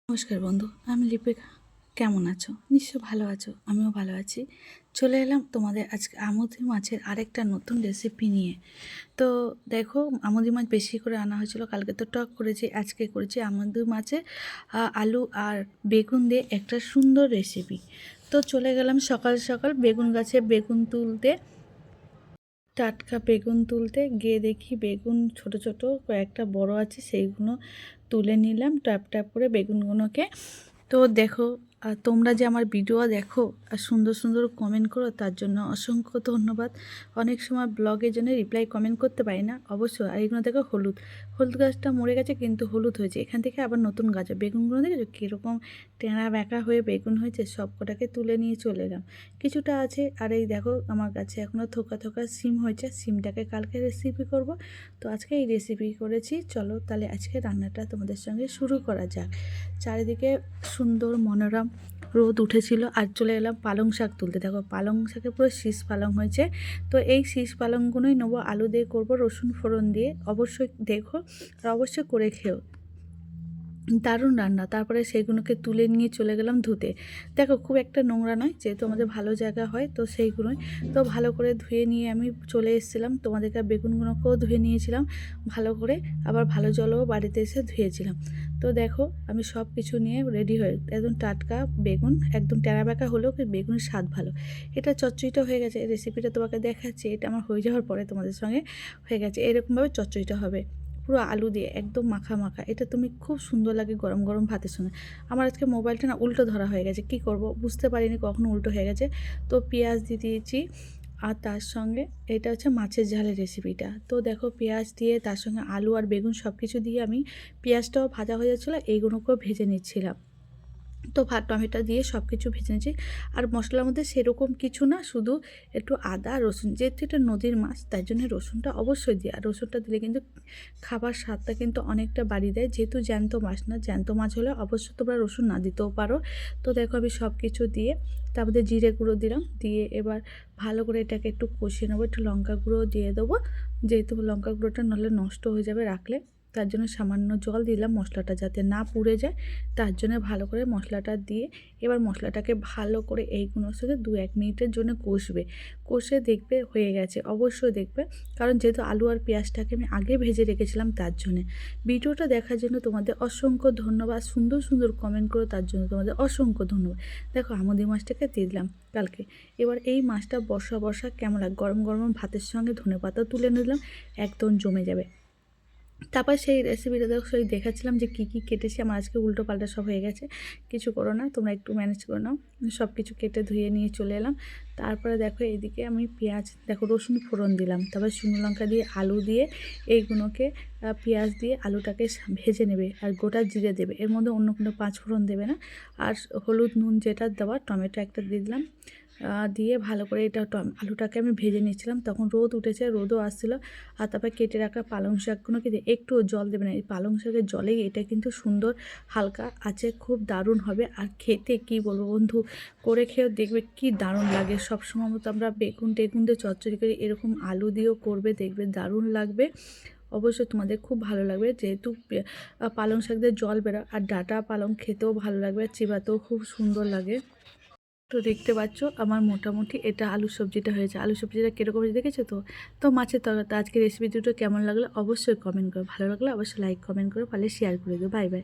নমস্কার বন্ধু, আমি লিপিকা। কেমন আছো? নিশ্চয় ভালো আছো, আমিও ভালো আছি। চলে এলাম তোমাদের আজকে আমুদি মাছের আরেকটা নতুন রেসিপি নিয়ে। তো দেখো, আমুদি মাছ বেশি করে আনা হয়েছিল, কালকে তো টক করেছি, আজকে করেছি আমুদি মাছের আলু আর বেগুন দিয়ে একটা সুন্দর রেসিপি। তো চলে গেলাম সকাল সকাল বেগুন গাছে বেগুন তুলতে। টাটকা বেগুন তুলতে গিয়ে দেখি বেগুন ছোট ছোট কয়েকটা বড় আছে, সেইগুলো তুলে নিলাম ট্যাপ ট্যাপ করে বেগুনগুলোকে। তো দেখো, তোমরা যে আমার ভিডিও দেখো আর সুন্দর সুন্দর কমেন্ট করো, তার জন্য অসংখ্য ধন্যবাদ। অনেক সময় ব্লগের জন্য রিপ্লাই কমেন্ট করতে পারি না অবশ্যই। আর এগুলো দেখো, হলুদ হলুদ গাছটা মরে গেছে কিন্তু হলুদ হয়েছে, এখান থেকে আবার নতুন গাছ। বেগুনগুলো দেখেছো কীরকম টেনা ব্যাকা হয়ে বেগুন হয়েছে, সব কটাকে তুলে নিয়ে চলে এলাম। কিছুটা আছে, আর এই দেখো আমার গাছে এখনও থোকা থোকা সিম হয়েছে, সিমটাকে কালকে রেসিপি করব। তো আজকে এই রেসিপি করেছি। চলো তাহলে আজকে রান্নাটা তোমাদের সঙ্গে শুরু করা যাক। চারিদিকে সুন্দর মনোরম রোদ উঠেছিল, আর চলে এলাম পালং শাক তুলতে। দেখো পালং শাকে পুরো শীষ পালং হয়েছে। তো এই শীষ পালংগুলোই নেবো, আলু দিয়ে করব, রসুন ফোড়ন দিয়ে। অবশ্যই দেখো আর অবশ্যই করে খেও, দারুণ রান্না। তারপরে সেইগুলোকে তুলে নিয়ে চলে গেলাম ধুতে। দেখো খুব একটা নোংরা নয়, যেহেতু আমাদের ভালো জায়গা হয়, তো সেইগুলোই তো ভালো করে ধুয়ে নিয়ে আমি চলে এসেছিলাম। তোমাদেরকে বেগুনগুলোকেও ধুয়ে নিয়েছিলাম ভালো করে, আবার ভালো জলও বাড়িতে এসে ধুয়েছিলাম। তো দেখো আমি সব কিছু নিয়ে রেডি হয়ে, একদম টাটকা বেগুন, একদম টেরা বেঁকা হলেও বেগুনের স্বাদ ভালো। এটা চচ্চড়িটা হয়ে গেছে, রেসিপিটা তোমাকে দেখাচ্ছি। এটা আমার হয়ে যাওয়ার পরে তোমাদের সঙ্গে হয়ে গেছে। এরকমভাবে চচ্চড়িটা হবে পুরো আলু দিয়ে একদম মাখা মাখা। এটা তুমি খুব সুন্দর লাগে গরম গরম ভাতের সঙ্গে। আমার আজকে মোবাইলটা না উল্টো ধরা হয়ে গেছে, কি করব বুঝতে পারিনি কখনো উল্টো হয়ে গেছে। তো পেঁয়াজ দিয়ে দিয়েছি, আর তার সঙ্গে এটা হচ্ছে মাছের ঝালের রেসিপিটা। তো দেখো পেঁয়াজ দিয়ে তার সঙ্গে আলু আর বেগুন সব কিছু দিয়ে আমি, পেঁয়াজটাও ভাজা হয়ে যাচ্ছিলো, এইগুলোকেও ভেজে নিচ্ছিলাম। তো টমেটো দিয়ে সব কিছু ভেজে নিয়েছি। আর মশলার মধ্যে সেরকম কিছু না, শুধু একটু আদা রসুন, যেহেতু এটা নদীর মাছ তাই জন্য রসুনটা অবশ্যই দিই। আর রসুনটা দিলে কিন্তু খাবার স্বাদটা কিন্তু অনেকটা বাড়িয়ে দেয়, যেহেতু জ্যান্ত মাছ না। জ্যান্ত মাছ হলে অবশ্যই তোমরা রসুন না দিতেও পারো। তো দেখো আমি সব কিছু দিয়ে, তারপরে জিরে গুঁড়ো দিলাম, দিয়ে এবার ভালো করে এটাকে একটু কষিয়ে নেবো। একটু লঙ্কা গুঁড়ো দিয়ে দেবো, যেহেতু লঙ্কা গুঁড়োটা নাহলে নষ্ট হয়ে যাবে রাখলে। তার জন্য সামান্য জল দিলাম, মশলাটা যাতে না পুড়ে যায়, তার জন্য ভালো করে মশলাটা দিয়ে এবার মশলাটাকে ভালো করে এইগুলোর সাথে 2-1 মিনিটের জন্য কষে দেখবে হয়ে গেছে। অবশ্যই দেখবে, কারণ যেহেতু আলু আর পেঁয়াজটাকে আমি আগে ভেজে রেখেছিলাম তার জন্যে। ভিডিওটা দেখার জন্য তোমাদের অসংখ্য ধন্যবাদ, সুন্দর সুন্দর কমেন্ট করো তার জন্য তোমাদের অসংখ্য ধন্যবাদ। দেখো আমুদি মাছটাকে দিয়ে দিলাম কালকে। এবার এই মাছটা বর্ষা বর্ষা কেমন লাগে, গরম গরম ভাতের সঙ্গে ধনেপাতা তুলে নিলাম, একদম জমে যাবে। তারপর সেই রেসিপিটা দেখো, সেই দেখাচ্ছিলাম যে কী কী কেটেছি। আমার আজকে উল্টো পাল্টা সব হয়ে গেছে, কিছু করো না, তোমরা একটু ম্যানেজ করে নাও। সব কিছু কেটে ধুয়ে নিয়ে চলে এলাম। তারপরে দেখো এইদিকে আমি পেঁয়াজ, দেখো রসুন ফোড়ন দিলাম, তারপর শুকনো লঙ্কা দিয়ে আলু দিয়ে এইগুলোকে পেঁয়াজ দিয়ে আলুটাকে ভেজে নেবে, আর গোটা জিরে দেবে, এর মধ্যে অন্য কোনো পাঁচ ফোড়ন দেবে না। আর হলুদ নুন যেটা দেওয়ার, টমেটো একটা দিয়ে দিলাম, দিয়ে ভালো করে এটা আলুটাকে আমি ভেজে নিয়েছিলাম। তখন রোদ উঠেছে, রোদও আসছিলো। আর তারপরে কেটে রাখা পালং শাকগুলোকে দিয়ে, একটুও জল দেবে না, এই পালং শাকের জলেই এটা কিন্তু সুন্দর হালকা আছে, খুব দারুণ হবে। আর খেতে কি বলবো বন্ধু, করে খেয়েও দেখবে কি দারুণ লাগে। সবসময় মতো আমরা বেগুন টেগুন দিয়ে চচ্চড়ি করি, এরকম আলু দিয়েও করবে, দেখবে দারুণ লাগবে। অবশ্যই তোমাদের খুব ভালো লাগবে, যেহেতু পালং শাক দিয়ে জল বেরো, আর ডাঁটা পালং খেতেও ভালো লাগবে, চিবাতেও খুব সুন্দর লাগে। তো দেখতে পাচ্ছ আমার মোটামুটি এটা আলু সবজিটা হয়েছে। আলু সবজিটা কীরকম হয়েছে দেখেছো তো। তো মাছের তরকারি। তো আজকে রেসিপি দুটো কেমন লাগলো অবশ্যই কমেন্ট করো, ভালো লাগলে অবশ্যই লাইক কমেন্ট করো, পারলে শেয়ার করে দিও। Bye bye.